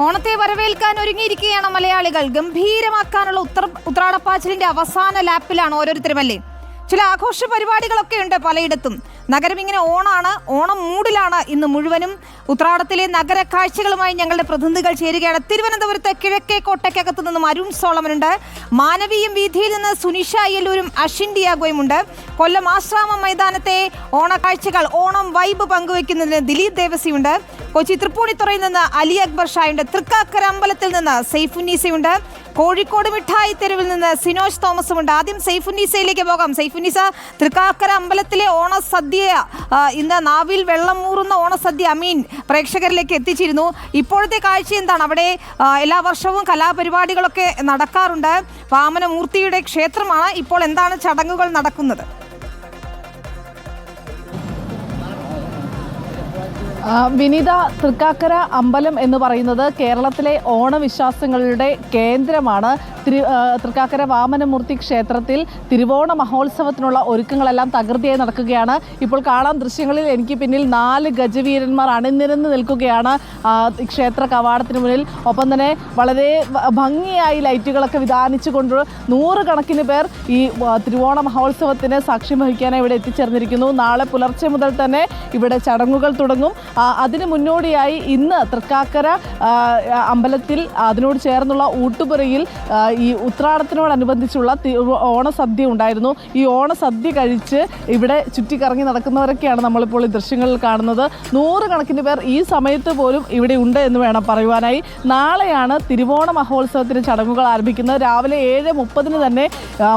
ഓണത്തെ വരവേൽക്കാൻ ഒരുങ്ങിയിരിക്കുകയാണ് മലയാളികൾ. ഗംഭീരമാക്കാനുള്ള ഉത്രാടപ്പാച്ചിലിന്റെ അവസാന ലാപ്പിലാണ് ഓരോരുത്തരുമല്ലേ. ചില ആഘോഷ പരിപാടികളൊക്കെ ഉണ്ട് പലയിടത്തും. നഗരം ഇങ്ങനെ ഓണം മൂഡിലാണ് ഇന്ന് മുഴുവനും. ഉത്രാടത്തിലെ നഗര കാഴ്ചകളുമായി ഞങ്ങളുടെ പ്രതിനിധികൾ ചേരുകയാണ്. തിരുവനന്തപുരത്ത് കിഴക്കേ കോട്ടയ്ക്കകത്ത് നിന്നും അരുൺ സോളമനുണ്ട്. മാനവീയം വീഥിയിൽ നിന്ന് സുനിഷ അയ്യല്ലൂരും അശ്വിൻ ഡിയാഗോയുമുണ്ട്. കൊല്ലം ആശ്രാമം മൈതാനത്തെ ഓണക്കാഴ്ചകൾ ഓണം വൈബ് പങ്കുവയ്ക്കുന്നതിന് ദിലീപ് ദേവസിയുണ്ട്. കൊച്ചി തൃപ്പൂണിത്തുറയിൽ നിന്ന് അലി അക്ബർ ഷായുണ്ട്. തൃക്കാക്കര അമ്പലത്തിൽ നിന്ന് സൈഫുന്നീസയുണ്ട്. കോഴിക്കോട് മിഠായി തെരുവിൽ നിന്ന് സിനോജ് തോമസുമുണ്ട്. ആദ്യം സൈഫുന്നീസയിലേക്ക് പോകാം. സൈഫുന്നീസ, തൃക്കാക്കര അമ്പലത്തിലെ ഓണസദ്യ ഇന്ന് നാവിൽ വെള്ളം മൂറുന്ന ഓണസദ്യ അമീൻ പ്രേക്ഷകരിലേക്ക് എത്തിച്ചിരുന്നു. ഇപ്പോഴത്തെ കാഴ്ച എന്താണ്? അവിടെ എല്ലാ വർഷവും കലാപരിപാടികളൊക്കെ നടക്കാറുണ്ട്. വാമനമൂർത്തിയുടെ ക്ഷേത്രമാണ്. ഇപ്പോൾ എന്താണ് ചടങ്ങുകൾ നടക്കുന്നത്? വിനീത, തൃക്കാക്കര അമ്പലം എന്ന് പറയുന്നത് കേരളത്തിലെ ഓണവിശ്വാസങ്ങളുടെ കേന്ദ്രമാണ്. തൃക്കാക്കര വാമനമൂർത്തി ക്ഷേത്രത്തിൽ തിരുവോണ മഹോത്സവത്തിനുള്ള ഒരുക്കങ്ങളെല്ലാം തകൃതിയായി നടക്കുകയാണ്. ഇപ്പോൾ കാണാം ദൃശ്യങ്ങളിൽ എനിക്ക് പിന്നിൽ 4 ഗജവീരന്മാർ അണിനിരന്ന് നിൽക്കുകയാണ് ക്ഷേത്ര കവാടത്തിന് മുന്നിൽ. ഒപ്പം തന്നെ വളരെ ഭംഗിയായി ലൈറ്റുകളൊക്കെ വിധാനിച്ചുകൊണ്ട് 100 കണക്കിന് പേർ ഈ തിരുവോണ മഹോത്സവത്തിന് സാക്ഷ്യം വഹിക്കാനായി ഇവിടെ എത്തിച്ചേർന്നിരിക്കുന്നു. നാളെ പുലർച്ചെ മുതൽ തന്നെ ഇവിടെ ചടങ്ങുകൾ തുടങ്ങും. അതിന് മുന്നോടിയായി ഇന്ന് തൃക്കാക്കര അമ്പലത്തിൽ അതിനോട് ചേർന്നുള്ള ഊട്ടുപുരയിൽ ഈ ഉത്രാടത്തിനോടനുബന്ധിച്ചുള്ള ഓണസദ്യ ഉണ്ടായിരുന്നു. ഈ ഓണസദ്യ കഴിച്ച് ഇവിടെ ചുറ്റിക്കറങ്ങി നടക്കുന്നവരൊക്കെയാണ് നമ്മളിപ്പോൾ ഈ ദൃശ്യങ്ങളിൽ കാണുന്നത്. 100 കണക്കിന് പേർ ഈ സമയത്ത് പോലും ഇവിടെ ഉണ്ട് എന്ന് വേണം പറയുവാനായി. നാളെയാണ് തിരുവോണ മഹോത്സവത്തിന് ചടങ്ങുകൾ ആരംഭിക്കുന്നത്. രാവിലെ 7:30 തന്നെ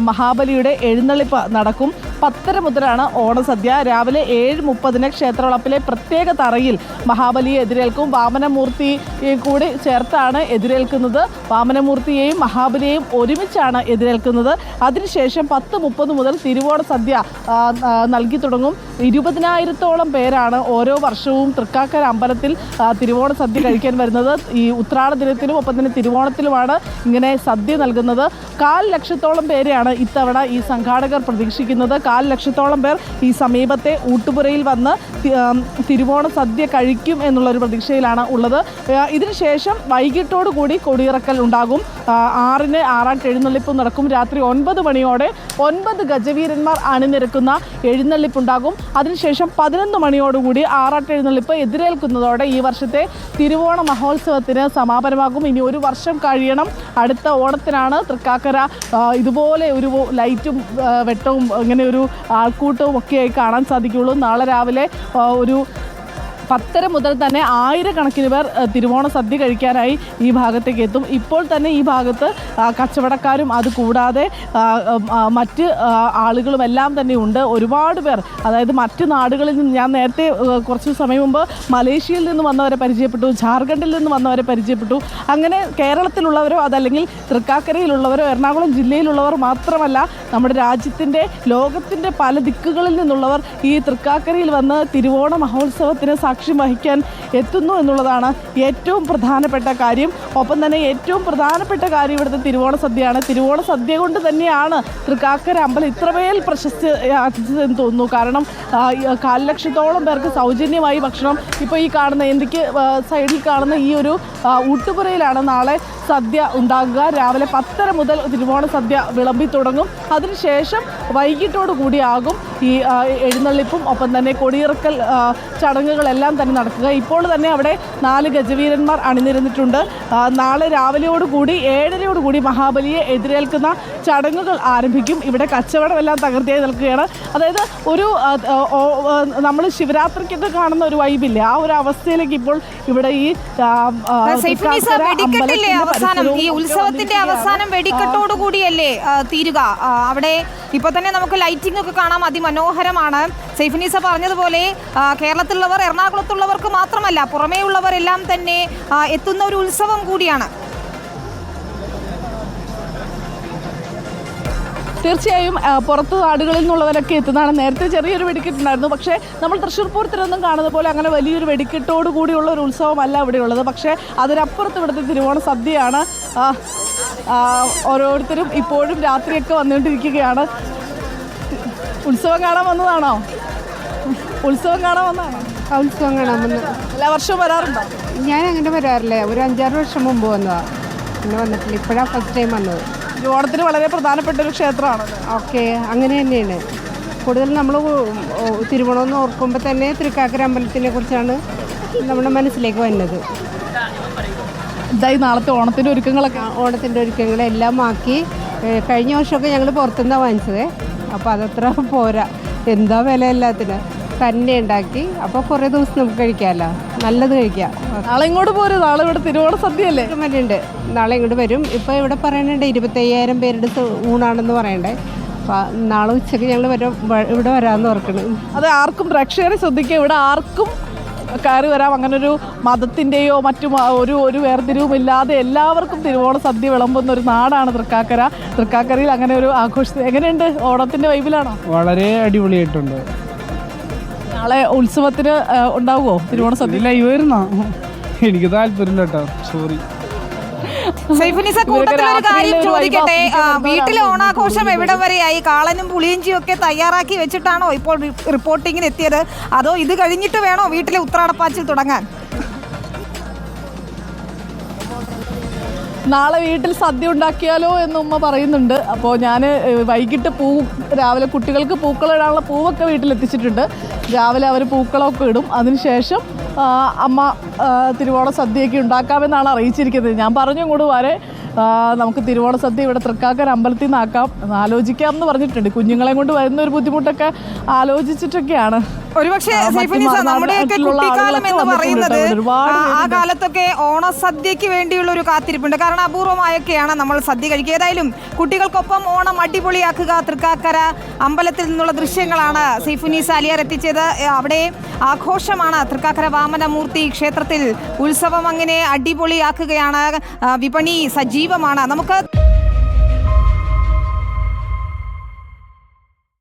മഹാബലിയുടെ എഴുന്നള്ളിപ്പ് നടക്കും. 10:30 മുതലാണ് ഓണസദ്യ. രാവിലെ 7:30 ക്ഷേത്രവളപ്പിലെ പ്രത്യേക തറയിൽ മഹാബലിയെ എതിരേൽക്കും. വാമനമൂർത്തിയെ കൂടി ചേർത്താണ് എതിരേൽക്കുന്നത്. വാമനമൂർത്തിയെയും മഹാബലിയെയും ഒരുമിച്ചാണ് എതിരേൽക്കുന്നത്. അതിനുശേഷം 10:30 മുതൽ തിരുവോണ സദ്യ നൽകി തുടങ്ങും. 20,000-ഓളം പേരാണ് ഓരോ വർഷവും തൃക്കാക്കര അമ്പലത്തിൽ തിരുവോണ സദ്യ കഴിക്കാൻ വരുന്നത്. ഈ ഉത്രാട ദിനത്തിലും ഒപ്പം തന്നെ തിരുവോണത്തിലുമാണ് ഇങ്ങനെ സദ്യ നൽകുന്നത്. 1,00,000-ഓളം പേരെയാണ് ഇത്തവണ ഈ സംഘാടകർ പ്രതീക്ഷിക്കുന്നത്. 1,00,000-ഓളം പേർ ഈ സമീപത്തെ ഊട്ടുപുരയിൽ വന്ന് തിരുവോണ സദ്യ കഴിക്കും എന്നുള്ളൊരു പ്രതീക്ഷയിലാണ് ഉള്ളത്. ഇതിനുശേഷം വൈകിട്ടോടുകൂടി കൊടിയിറക്കൽ ഉണ്ടാകും. 6-ന് ആറാട്ട് എഴുന്നള്ളിപ്പ് നടക്കും. രാത്രി 9 മണിയോടെ 9 ഗജവീരന്മാർ അണിനിരക്കുന്ന എഴുന്നള്ളിപ്പുണ്ടാകും. അതിനുശേഷം 11 മണിയോടുകൂടി ആറാട്ട് എഴുന്നള്ളിപ്പ് എതിരേൽക്കുന്നതോടെ ഈ വർഷത്തെ തിരുവോണ മഹോത്സവത്തിന് സമാപനമാകും. ഇനി ഒരു വർഷം കഴിയണം. അടുത്ത ഓണത്തിനാണ് തൃക്കാക്കര ഇതുപോലെ ഒരു ലൈറ്റും വെട്ടവും ഇങ്ങനെ ഒരു ആൾക്കൂട്ടവും ഒക്കെയായി കാണാൻ സാധിക്കുകയുള്ളൂ. നാളെ രാവിലെ ഒരു 10:30 മുതൽ തന്നെ 1000 കണക്കിന് പേർ തിരുവോണ സദ്യ കഴിക്കാനായി ഈ ഭാഗത്തേക്ക് എത്തും. ഇപ്പോൾ തന്നെ ഈ ഭാഗത്ത് കച്ചവടക്കാരും അതുകൂടാതെ മറ്റ് ആളുകളും എല്ലാം തന്നെ ഉണ്ട്. ഒരുപാട് പേർ, അതായത് മറ്റ് നാടുകളിൽ നിന്ന്, ഞാൻ നേരത്തെ കുറച്ച് സമയം മുമ്പ് മലേഷ്യയിൽ നിന്ന് വന്നവരെ പരിചയപ്പെട്ടു, ജാർഖണ്ഡിൽ നിന്ന് വന്നവരെ പരിചയപ്പെട്ടു. അങ്ങനെ കേരളത്തിലുള്ളവരോ അതല്ലെങ്കിൽ തൃക്കാക്കരയിലുള്ളവരോ എറണാകുളം ജില്ലയിലുള്ളവർ മാത്രമല്ല, നമ്മുടെ രാജ്യത്തിൻ്റെ ലോകത്തിൻ്റെ പല ദിക്കുകളിൽ നിന്നുള്ളവർ ഈ തൃക്കാക്കരയിൽ വന്ന് തിരുവോണ മഹോത്സവത്തിന് സാക്ഷ്യം വഹിക്കാൻ എത്തുന്നു എന്നുള്ളതാണ് ഏറ്റവും പ്രധാനപ്പെട്ട കാര്യം. ഒപ്പം തന്നെ ഏറ്റവും പ്രധാനപ്പെട്ട കാര്യം ഇവിടുത്തെ തിരുവോണ സദ്യയാണ്. തിരുവോണ സദ്യ കൊണ്ട് തന്നെയാണ് തൃക്കാക്കര അമ്പലം ഇത്രമേൽ പ്രശസ്തി ആർജിച്ചതെന്ന് തോന്നുന്നു. കാരണം 1,00,000-ഓളം പേർക്ക് സൗജന്യമായി ഭക്ഷണം ഇപ്പോൾ ഈ കാണുന്ന എനിക്ക് സൈഡിൽ കാണുന്ന ഈ ഒരു ഊട്ടുപുരയിലാണ് നാളെ സദ്യ ഉണ്ടാകുക. രാവിലെ 10:30 മുതൽ തിരുവോണ സദ്യ വിളമ്പി തുടങ്ങും. അതിനുശേഷം വൈകിട്ടോടു കൂടിയാകും ഈ എഴുന്നള്ളിപ്പും ഒപ്പം തന്നെ കൊടിയിറക്കൽ ചടങ്ങുകളെല്ലാം തന്നെ നടക്കുക. ഇപ്പോൾ തന്നെ അവിടെ 4 ഗജവീരന്മാർ അണിനിരന്നിട്ടുണ്ട്. നാളെ രാവിലെയോടുകൂടി 7:30 മഹാബലിയെ എതിരേൽക്കുന്ന ചടങ്ങുകൾ ആരംഭിക്കും. ഇവിടെ കച്ചവടമെല്ലാം തകൃതിയായി നിൽക്കുകയാണ്. അതായത് ഒരു നമ്മൾ ശിവരാത്രിക്കൊക്കെ കാണുന്ന ഒരു വൈബില്ലേ, ആ ഒരു അവസ്ഥയിലേക്ക് ഇപ്പോൾ ഇവിടെ ഈ ഈ ഉത്സവത്തിന്റെ അവസാനം വെടിക്കെട്ടോടുകൂടിയല്ലേ തീരുക. അവിടെ ഇപ്പൊ തന്നെ നമുക്ക് ലൈറ്റിംഗ് ഒക്കെ കാണാം, അതിമനോഹരമാണ്. സൈഫുന്നീസ പറഞ്ഞതുപോലെ കേരളത്തിലുള്ളവർ എറണാകുളത്തുള്ളവർക്ക് മാത്രമല്ല, പുറമേയുള്ളവരെല്ലാം തന്നെ എത്തുന്ന ഒരു ഉത്സവം കൂടിയാണ്. തീർച്ചയായും പുറത്ത് നാടുകളിൽ നിന്നുള്ളവരൊക്കെ എത്തുന്നതാണ്. നേരത്തെ ചെറിയൊരു വെടിക്കെട്ടുണ്ടായിരുന്നു. പക്ഷേ നമ്മൾ തൃശ്ശൂർ പൂരത്തിനൊന്നും കാണുന്ന പോലെ അങ്ങനെ വലിയൊരു വെടിക്കെട്ടോട് കൂടിയുള്ള ഒരു ഉത്സവമല്ല ഇവിടെയുള്ളത്. പക്ഷേ അതിനപ്പുറത്ത് ഇവിടുത്തെ തിരുവോണ സദ്യയാണ്. ഓരോരുത്തരും ഇപ്പോഴും രാത്രിയൊക്കെ വന്നുകൊണ്ടിരിക്കുകയാണ്. ഉത്സവം കാണാൻ വന്നതാണോ? ഉത്സവം കാണാമെന്ന്. എല്ലാ വർഷവും വരാറുണ്ടോ? ഞാൻ അങ്ങനെ വരാറില്ല, ഒരു 5-6 വർഷം മുമ്പ് വന്നതാണ്, പിന്നെ വന്നിട്ടില്ല, ഇപ്പോഴാണ് ഫസ്റ്റ് ടൈം വന്നത്. ഓണത്തിന് വളരെ പ്രധാനപ്പെട്ട ഒരു ക്ഷേത്രമാണ്. ഓക്കെ, അങ്ങനെ തന്നെയാണ്. കൂടുതൽ നമ്മൾ തിരുവോണമെന്ന് ഓർക്കുമ്പോൾ തന്നെ തൃക്കാക്കര അമ്പലത്തിനെ കുറിച്ചാണ് നമ്മുടെ മനസ്സിലേക്ക് വരുന്നത്. ഇതായി നാളത്തെ ഓണത്തിൻ്റെ ഒരുക്കങ്ങളൊക്കെ. ഓണത്തിൻ്റെ ഒരുക്കങ്ങളെല്ലാം ആക്കി. കഴിഞ്ഞ വർഷമൊക്കെ ഞങ്ങൾ പുറത്തുനിന്നാണ് വാങ്ങിച്ചത്, അപ്പോൾ അതത്ര പോരാ, എന്താ വില എല്ലാത്തിനും തന്നെ ഉണ്ടാക്കി. അപ്പോൾ കുറേ ദിവസം നമുക്ക് കഴിക്കാമല്ലോ, നല്ലത് കഴിക്കാം. നാളെ ഇങ്ങോട്ട് പോരും, നാളെ ഇവിടെ തിരുവോണ സദ്യയല്ലേ? ഉണ്ട്, നാളെ ഇങ്ങോട്ട് വരും. ഇപ്പോൾ ഇവിടെ പറയുന്നുണ്ട് 25,000 പേരുടെ ഊണാണെന്ന് പറയണ്ടേ. അപ്പോൾ നാളെ ഉച്ചയ്ക്ക് ഞങ്ങൾ ഇവിടെ വരാമെന്ന് ഓർക്കണം. അത് ആർക്കും പ്രേക്ഷകരെ ശ്രദ്ധിക്കുക, ഇവിടെ ആർക്കും കയറി വരാം. അങ്ങനൊരു മതത്തിൻ്റെയോ മറ്റു ഒരു വേർതിരിവും ഇല്ലാതെ എല്ലാവർക്കും തിരുവോണ സദ്യ വിളമ്പുന്ന ഒരു നാടാണ് തൃക്കാക്കര. തൃക്കാക്കരയിൽ അങ്ങനെ ഒരു ആഘോഷം എങ്ങനെയുണ്ട്? ഓണത്തിൻ്റെ വൈബിലാണോ? വളരെ അടിപൊളിയായിട്ടുണ്ട്. നാളെ ഉത്സവത്തിന് ഉണ്ടാവുമോ തിരുവോണ സദ്യ? ലൈവായിരുന്നോ? എനിക്ക് താല്പര്യമില്ല കേട്ടോ, സോറി. സൈഫുനിസ, കൂട്ടത്തിലൊരു കാര്യം ചോദിക്കട്ടെ, വീട്ടിലെ ഓണാഘോഷം എവിടം വരെയായി? കാളനും പുളിയിഞ്ചിയും ഒക്കെ തയ്യാറാക്കി വെച്ചിട്ടാണോ ഇപ്പോൾ റിപ്പോർട്ടിങ്ങിന് എത്തിയത്, അതോ ഇത് കഴിഞ്ഞിട്ട് വേണോ വീട്ടിലെ ഉത്രാടപ്പാച്ചിൽ തുടങ്ങാൻ? നാളെ വീട്ടിൽ സദ്യ ഉണ്ടാക്കിയാലോ എന്ന് ഉമ്മ പറയുന്നുണ്ട്. അപ്പോൾ ഞാൻ വൈകിട്ട് രാവിലെ കുട്ടികൾക്ക് പൂക്കളിടാനുള്ള പൂവൊക്കെ വീട്ടിലെത്തിച്ചിട്ടുണ്ട്. രാവിലെ അവർ പൂക്കളമൊക്കെ ഇടും. അതിനുശേഷം അമ്മ തിരുവോണ സദ്യയൊക്കെ ഉണ്ടാക്കാമെന്നാണ് അറിയിച്ചിരിക്കുന്നത്. ഞാൻ പറഞ്ഞു ഇങ്ങോട്ട് വരെ നമുക്ക് തിരുവോണ സദ്യ ഇവിടെ തൃക്കാക്കര അമ്പലത്തിൽ നിന്നാക്കാം, ആലോചിക്കാം എന്ന് പറഞ്ഞിട്ടുണ്ട്. കുഞ്ഞുങ്ങളെ കൊണ്ട് വരുന്ന ഒരു ബുദ്ധിമുട്ടൊക്കെ ആലോചിച്ചിട്ടൊക്കെയാണ്. ഒരുപക്ഷെ നമ്മുടെയൊക്കെ കുട്ടിക്കാലം എന്ന് പറയുന്നത് ആ കാലത്തൊക്കെ ഓണസദ്യക്ക് വേണ്ടിയുള്ള ഒരു കാത്തിരിപ്പുണ്ട്. കാരണം അപൂർവമായൊക്കെയാണ് നമ്മൾ സദ്യ കഴിക്കുക. ഏതായാലും കുട്ടികൾക്കൊപ്പം ഓണം അടിപൊളിയാക്കുക. തൃക്കാക്കര അമ്പലത്തിൽ നിന്നുള്ള ദൃശ്യങ്ങളാണ് സൈഫുനിസ അലിയാർ എത്തിച്ചത്. അവിടെ ആഘോഷമാണ്. തൃക്കാക്കര വാമനമൂർത്തി ക്ഷേത്രത്തിൽ ഉത്സവം അങ്ങനെ അടിപൊളിയാക്കുകയാണ്. വിപണി സജീവമാണ്. നമുക്ക്